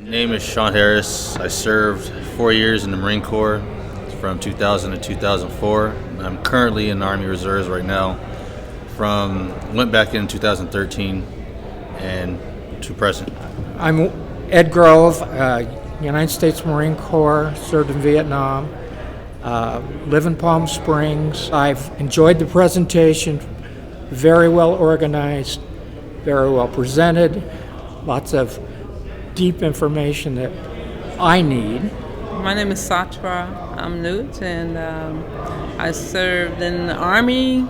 Name is Sean Harris. I served 4 years in the Marine Corps from 2000 to 2004. I'm currently in the Army Reserves right now. Went back in 2013 and to present. I'm Ed Grove, United States Marine Corps, served in Vietnam, live in Palm Springs. I've enjoyed the presentation, very well organized, very well presented, lots of deep information that I need. My name is Satra. I'm Newt, and I served in the Army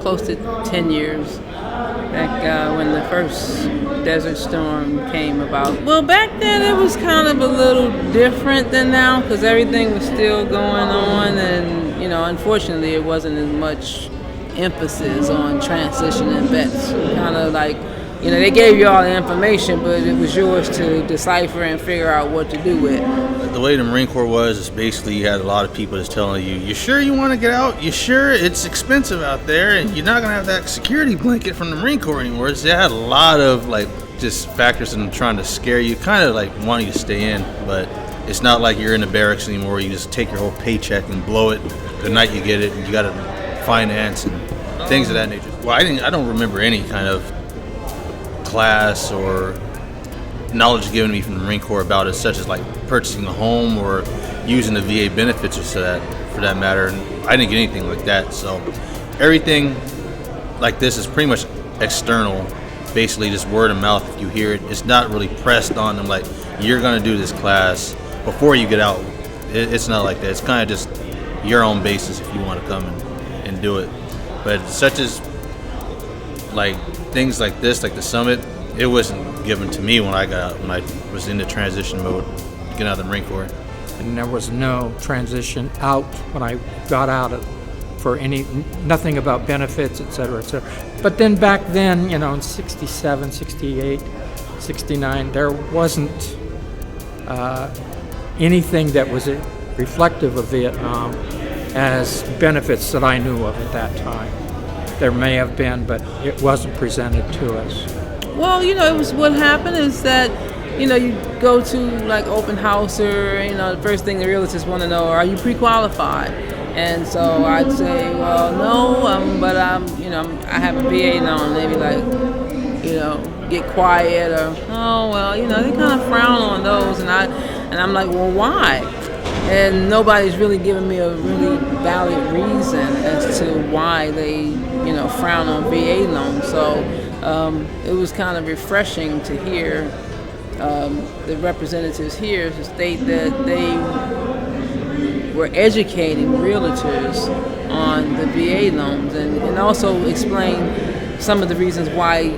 close to 10 years, back when the first Desert Storm came about. Well, back then it was kind of a little different than now because everything was still going on, and unfortunately it wasn't as much emphasis on transition and vets. Kind of like, they gave you all the information, but it was yours to decipher and figure out what to do with. The way the Marine Corps was is basically you had a lot of people just telling you, you sure you want to get out? You sure it's expensive out there and you're not going to have that security blanket from the Marine Corps anymore? So they had a lot of just factors in them trying to scare you, kind of wanting you to stay in, but it's not like you're in the barracks anymore. You just take your whole paycheck and blow it the night you get it, and you got to finance and things of that nature. Well, I don't remember any kind of class or knowledge given to me from the Marine Corps about it, such as purchasing a home or using the VA benefits for that matter. And I didn't get anything like that. So everything like this is pretty much external, basically just word of mouth. If you hear it, it's not really pressed on them like you're going to do this class before you get out. It's not like that. It's kind of just your own basis if you want to come and do it. But such as things like this, like the summit, it wasn't given to me when I got out, when I was in the transition mode, getting out of the Marine Corps. And there was no transition out when I got out for nothing about benefits, et cetera, et cetera. But then back then, in 67, 68, 69, there wasn't anything that was reflective of Vietnam as benefits that I knew of at that time. There may have been, but it wasn't presented to us. Well, it was what happened is that, you go to open house or, the first thing the realtors want to know, are you pre-qualified? And so I'd say, well, no, but I have a VA loan. They'd be get quiet or, oh, well, they kind of frown on those. And I'm like, well, why? And nobody's really giving me a really valid reason as to why they, frown on VA loans. So it was kind of refreshing to hear the representatives here to state that they were educating realtors on the VA loans and also explain some of the reasons why,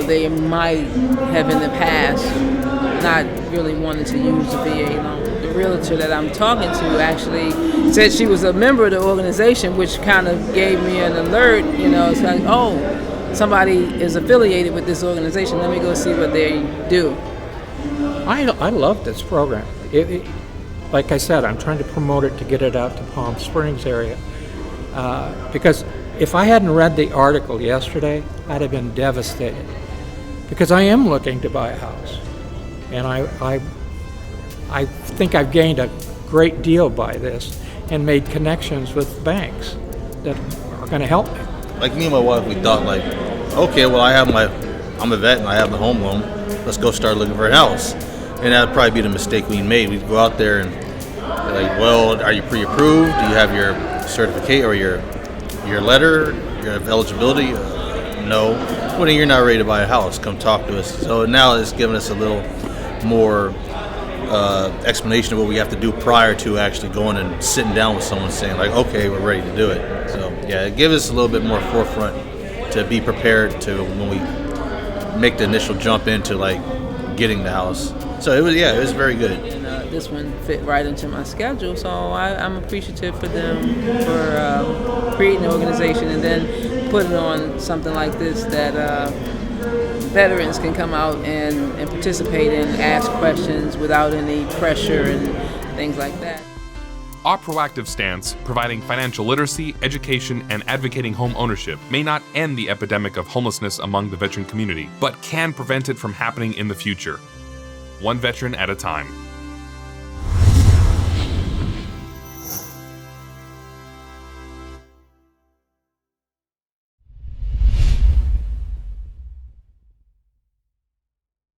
they might have in the past not really wanted to use the VA loan. The realtor that I'm talking to actually said she was a member of the organization, which kind of gave me an alert. It's like, oh, somebody is affiliated with this organization. Let me go see what they do. I love this program. Like I said, I'm trying to promote it to get it out to Palm Springs area. Because if I hadn't read the article yesterday, I'd have been devastated. Because I am looking to buy a house. And I think I've gained a great deal by this and made connections with banks that are going to help me. Like me and my wife, we thought okay, well I'm a vet and I have the home loan. Let's go start looking for a house. And that'd probably be the mistake we made. We'd go out there and well, are you pre-approved? Do you have your certificate or your letter, your eligibility? No. Well, then you're not ready to buy a house. Come talk to us. So now it's given us a little more explanation of what we have to do prior to actually going and sitting down with someone saying okay, we're ready to do it. So yeah, it gives us a little bit more forefront to be prepared to when we make the initial jump into getting the house. So it was very good. And this one fit right into my schedule, so I'm appreciative for them for creating an organization and then putting on something like this that veterans can come out and participate and ask questions without any pressure and things like that. Our proactive stance, providing financial literacy, education, and advocating home ownership, may not end the epidemic of homelessness among the veteran community, but can prevent it from happening in the future. One veteran at a time.